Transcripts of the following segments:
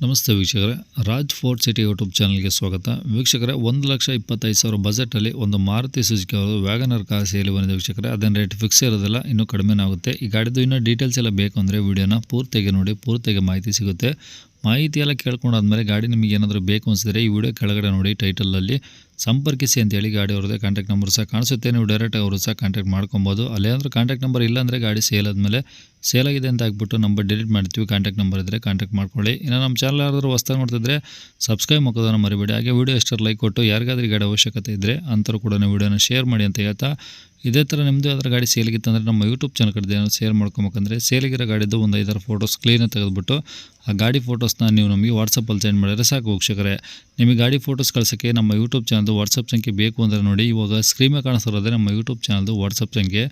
ನಮಸ್ತೆ ವೀಕ್ಷಕರೇ, Raj fort city YouTube ಚಾನಲ್ಗೆ ಸ್ವಾಗತ. ವೀಕ್ಷಕರೇ, 1,25,000 ಬಜೆಟಲ್ಲಿ ಒಂದು ಮಾರುತಿ ಸುಜುಕಿ ಅವರು ವ್ಯಾಗನರ್ ಕಾರ್ ಸೇಲಿ ಬಂದಿದೆ ವೀಕ್ಷಕರೇ. ಅದನ್ನು ರೇಟ್ ಫಿಕ್ಸ್ ಇರೋದಿಲ್ಲ, ಇನ್ನೂ ಕಡಿಮೆನೇ ಆಗುತ್ತೆ. ಈ ಗಾಡಿದು ಇನ್ನೂ ಡೀಟೇಲ್ಸ್ ಎಲ್ಲ ಬೇಕು ಅಂದರೆ ವೀಡಿಯೋನ ಪೂರ್ತಿಯಾಗಿ ನೋಡಿ, ಪೂರ್ತಿಯಾಗಿ ಮಾಹಿತಿ ಸಿಗುತ್ತೆ. ಮಾಹಿತಿ ಎಲ್ಲ ಕೇಳ್ಕೊಂಡಾದ್ಮೇಲೆ ಗಾಡಿ ನಿಮಗೆ ಏನಾದರೂ ಬೇಕು ಅನಿಸಿದ್ರೆ ಈ ವಿಡಿಯೋ ಕೆಳಗಡೆ ನೋಡಿ ಟೈಟಲಲ್ಲಿ ಸಂಪರ್ಕಿಸಿ ಅಂತೇಳಿ ಗಾಡಿ ಅವ್ರದ್ದೇ ಕಾಂಟ್ಯಾಕ್ಟ್ ನಂಬರ್ ಸಹ ಕಾಣಿಸುತ್ತೆ. ನೀವು ಡೈರೆಕ್ಟಾಗಿ ಅವರು ಸಹ ಕಾಂಟ್ಯಾಕ್ಟ್ ಮಾಡ್ಕೊಬೋದು. ಅಲ್ಲೇನಾದರೂ ಕಾಂಟ್ಯಾಕ್ಟ್ ನಂಬರ್ ಇಲ್ಲ ಅಂದರೆ ಗಾಡಿ ಸೇಲ್ ಆದಮೇಲೆ ಸೇಲ್ ಆಗಿದೆ ಅಂತ ಹಾಕ್ಬಿಟ್ಟು ನಂಬರ್ ಡಿಲೀಟ್ ಮಾಡ್ತೀವಿ. ಕಾಂಟ್ಯಾಕ್ಟ್ ನಂಬರ್ ಇದ್ದರೆ ಕಾಂಟ್ಯಾಕ್ಟ್ ಮಾಡ್ಕೊಳ್ಳಿ. ಇನ್ನು ನಮ್ಮ ಚಾನಲ್ ಯಾರಾದರೂ ಹೊಸ್ದಾಗಿ ನೋಡ್ತಿದ್ರೆ ಸಬ್ಸ್ಕ್ರೈಬ್ ಮಾಡೋದನ್ನು ಮರಿಬೇಡಿ. ಹಾಗೆ ವಿಡಿಯೋ ಎಷ್ಟರ ಲೈಕ್ ಕೊಟ್ಟು ಯಾರಿಗಾದ್ರೂ ಈ ಗಾಡಿ ಅವಶ್ಯಕತೆ ಇದ್ದರೆ ಅಂಥವ್ರು ಕೂಡ ವಿಡಿಯೋನ ಶೇರ್ ಮಾಡಿ ಅಂತ ಹೇಳ್ತಾ, ಇದೇ ಥರ ನಿಮ್ಮದು ಯಾವ್ದಾರು ಗಾಡಿ ಸೇಲಿಗಿತ್ತಂದರೆ ನಮ್ಮ ಯೂಟ್ಯೂಬ್ ಚಾನಲ್ ಕಡೆ ಏನೋ ಶೇರ್ ಮಾಡ್ಕೊಬೇಕಂದ್ರೆ ಸೇಲಿಗಿರೋ ಗಾಡಿದ್ದು ಒಂದು 5-6 ಫೋಟೋಸ್ ಕ್ಲೀನಾಗಿ ತೆಗೆದುಬಿಟ್ಟು ಆ ಗಾಡಿ ಫೋಟೋಸ್ನ ನೀವು ನಮಗೆ ವಾಟ್ಸಪ್ಪಲ್ಲಿ ಸೆಂಡ್ ಮಾಡಿದ್ರೆ ಸಾಕು ವೀಕ್ಷಕರೇ. ನಿಮಗೆ ಗಾಡಿ ಫೋಟೋಸ್ ಕಳ್ಸೋಕ್ಕೆ ನಮ್ಮ ಯೂಟ್ಯೂಬ್ ಚಾನಲ್ದು ವಾಟ್ಸಪ್ ಸಂಖ್ಯೆ ಬೇಕು ಅಂದರೆ ನೋಡಿ, ಇವಾಗ ಸ್ಕ್ರೀನ್ ಮೇಲೆ ಕಾಣಿಸ್ತಿರೋದೇ ನಮ್ಮ ಯೂಟ್ಯೂಬ್ ಚಾನಲ್ದು ವಾಟ್ಸಪ್ ಸಂಖ್ಯೆ.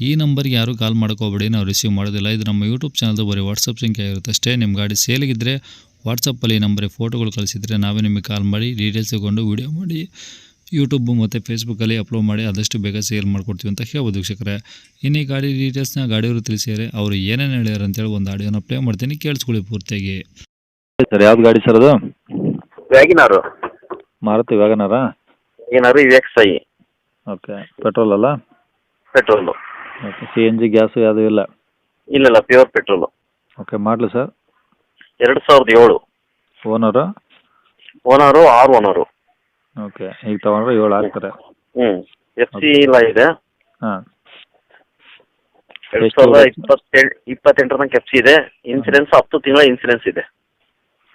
ಈ ನಂಬರ್ಗೆ ಯಾರೂ ಕಾಲ್ ಮಾಡ್ಕೋಬೇಡಿ, ನಾವು ರಿಸೀವ್ ಮಾಡೋದಿಲ್ಲ. ಇದು ನಮ್ಮ ಯೂಟ್ಯೂಬ್ ಚಾನಲ್ದು ಬರೀ ವಾಟ್ಸಪ್ ಸಂಖ್ಯೆ ಆಗಿರುತ್ತೆ ಅಷ್ಟೇ. ನಿಮ್ಮ ಗಾಡಿ ಸೇಲಿಗಿದ್ದರೆ ವಾಟ್ಸಪ್ಪಲ್ಲಿ ನಂಬರಿಗೆ ಫೋಟೋಗಳು ಕಳಿಸಿದರೆ ನಾವೇ ನಿಮಗೆ ಕಾಲ್ ಮಾಡಿ ಡೀಟೇಲ್ಸ್ ತಗೊಂಡು ವೀಡಿಯೋ ಮಾಡಿ ಯೂಟ್ಯೂಬ್ ಮತ್ತು ಫೇಸ್ಬುಕ್ಕಲ್ಲಿ ಅಪ್ಲೋಡ್ ಮಾಡಿ ಆದಷ್ಟು ಬೇಗ ಸೇಲ್ ಮಾಡ್ಕೊಡ್ತೀವಿ ಅಂತ ಹೇಳ್ಬೋದು ವೀಕ್ಷಕರೇ. ಇನ್ನು ಈ ಗಾಡಿ ಡೀಟೇಲ್ಸ್ನ ಗಾಡಿಯವರು ತಿಳಿಸಿದರೆ ಅವರು ಏನೇನು ಹೇಳ್ಯಾರ ಅಂತೇಳಿ ಒಂದು ಆಡಿಯೋನ ಪ್ಲೇ ಮಾಡ್ತೀನಿ, ಕೇಳಿಸ್ಕೊಳ್ಳಿ ಪೂರ್ತಿಯಾಗಿ. ಸರ್, ಯಾವ್ದು ಗಾಡಿ ಸರ್ ಅದು? ವ್ಯಾಗಿನಾರು. ಮಾರುತಿ ವ್ಯಾಗನಾರಾ? ವ್ಯಾಗಿನಾರು EXI. ಓಕೆ, ಪೆಟ್ರೋಲ್ ಅಲ್ಲ? ಪೆಟ್ರೋಲು. ಓಕೆ, CNG ಗ್ಯಾಸು ಯಾವುದೂ ಇಲ್ಲ? ಇಲ್ಲ, ಪ್ಯೂರ್ ಪೆಟ್ರೋಲು. ಓಕೆ, ಮಾಡಲು sir? 2007. Owner? Owner 6 owner. Okay, ಈಗ ತೊಗೊಂಡ್ರೆ 7 ಆಗ್ತಾರೆ. FC ಇಲ್ಲ ಇದೆ. ಹಾಂ, 2028 ತನಕ FC ಇದೆ. ಇನ್ಸೂರೆನ್ಸ್ 10 ತಿಂಗಳ ಇನ್ಸೂರೆನ್ಸ್ ಇದೆ.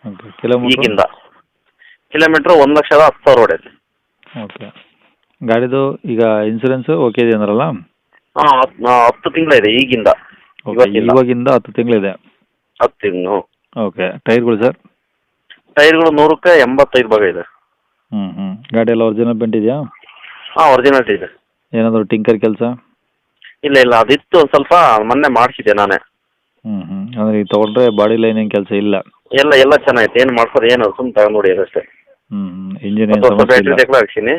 Okay, kilometre? ಈಗಿಂದ ಕಿಲೋಮೀಟ್ರ್ 1,10,000 ಹೊಡೆದು. ಓಕೆ, ಗಾಡಿದು ಈಗ ಇನ್ಸೂರೆನ್ಸು ಓಕೆ ಇದೆ ಅಂದ್ರಲ್ಲ? ಹಾಂ, 10 ತಿಂಗಳ ಇದೆ ಈಗಿಂದ. ಇವಾಗಿಂದ 10 ತಿಂಗಳಿದೆ. 10 ತಿಂಗಳು. ಓಕೆ, ಟೈರ್ಗಳು ಸರ್? ಟೈರ್ಗಳು 100ಕ್ಕೆ 85 ಭಾಗ ಇದೆ. ಗಾಡಿ ಎಲ್ಲ ಒರಿಜಿನಲ್ ಪೇಂಟ್ ಇದೆಯಾ? ಹಾಂ, ಒರಿಜಿನಾಲಿಟಿ ಇದೆ. ಏನಾದರೂ ಟಿಂಕರ್ ಕೆಲಸ? ಇಲ್ಲ, ಅದಿತ್ತು ಒಂದು ಸ್ವಲ್ಪ, ಮೊನ್ನೆ ಮಾಡಿಸಿದೆ ನಾನೇ. ಅಂದರೆ ಈಗ ತೊಗೊಂಡ್ರೆ ಬಾಡಿ ಲೈನಿಂಗ್ ಕೆಲಸ ಇಲ್ಲ? ಎಲ್ಲ ಚೆನ್ನಾಗಿತ್ತು, ಏನು ಮಾಡ್ಸೋದು ಏನು ಸುಮ್ಮನೆ ತಗೊಂಡು ನೋಡಿ ಅದಷ್ಟೇ. ಇಂಜಿನ್ ಏನು ಬ್ಯಾಟ್ರಿ ಸಮಸ್ಯೆ ಇಲ್ಲ? ಹಾಕ್ಸೀನಿ.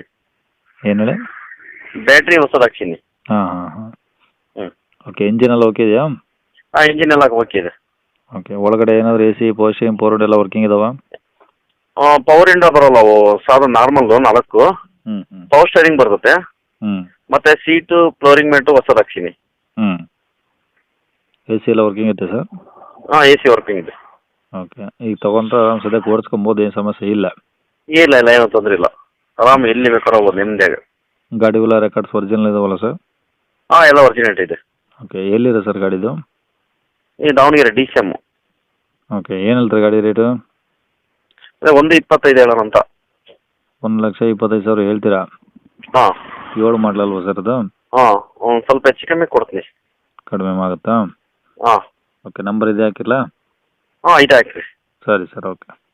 ಏನು ಹೇಳಿ? ಬ್ಯಾಟ್ರಿ ಹೊಸದು ಹಾಕ್ಸೀನಿ. ಹಾಂ. ಓಕೆ, ಇಂಜಿನ್ ಎಲ್ಲ ಓಕೆ ಇದೆಯಾ? ಹಾಂ, ಇಂಜಿನ್ ಎಲ್ಲ ಓಕೆ ಇದೆ. ಓಕೆ, ಒಳಗಡೆ ಏನಾದರೂ AC, power steering, power window ಎಲ್ಲ ವರ್ಕಿಂಗ್ ಇದಾವ? ಪವರ್ ವಿಂಡೋ ಬರೋಲ್ಲ, ಅವು ಸಾಧಾರಣ ನಾರ್ಮಲ್ದು 4. ಪವರ್ ಸ್ಟೇರಿಂಗ್ ಬರ್ತದೆ. ಮತ್ತೆ ಸೀಟು, ಫ್ಲೋರಿಂಗ್ ಮ್ಯಾಟು ಹೊಸದು ಹಾಕ್ಸೀನಿ. AC ಎಲ್ಲ ವರ್ಕಿಂಗ್ ಐತೆ ಸರ್? ಹಾಂ, AC ವರ್ಕಿಂಗ್ ಇದೆ. ಓಕೆ, ಈಗ ತೊಗೊಂಡ್ರೆ ಆರಾಮ್ ಸದ್ಯಕ್ಕೆ ಓಡಿಸ್ಕೊಬೋದು, ಏನು ಸಮಸ್ಯೆ ಇಲ್ಲ? ಇಲ್ಲ, ಏನೂ ತೊಂದರೆ ಇಲ್ಲ. ಆರಾಮ್ ಎಲ್ಲಿ ಬೇಕಾದ್ರೂ ಹೋಗ್ಬೋದು ನಿಮ್ಮದೇ. ಗಾಡಿಗಳ ರೆಕಾರ್ಡ್ಸ್ ಒರಿಜಿನಲ್ ಇದಾವಲ್ಲ ಸರ್? ಹಾಂ, ಎಲ್ಲ ಒರಿಜಿನಾಲಿಟಿ ಇದೆ. ಓಕೆ, ಎಲ್ಲಿದೆ ಸರ್ ಗಾಡಿದು? ಈ ದಾವಣಗೆರೆ DCM. ಓಕೆ, ಏನು ಹೇಳ್ತಾರೆ ಗಾಡಿ ರೇಟು? 1,25,000 ಹೇಳೋಣ ಅಂತ. 1,25,000 ಹೇಳ್ತೀರಾ? ಹಾಂ. 7 ಮಾಡಲಲ್ವ ಸರ್ ಅದು? ಹಾಂ, ಒಂದು ಸ್ವಲ್ಪ ಹೆಚ್ಚು ಕಮ್ಮಿ ಕೊಡ್ತೀನಿ. ಕಡಿಮೆ ಆಗುತ್ತಾ? ಹಾಂ. ಓಕೆ, ನಂಬರ್ ಇದೆ ಹಾಕಿರಲಾ? ಹಾಂ, ಇದೆ ಹಾಕ್ರಿ. ಸರಿ ಸರ್, ಓಕೆ.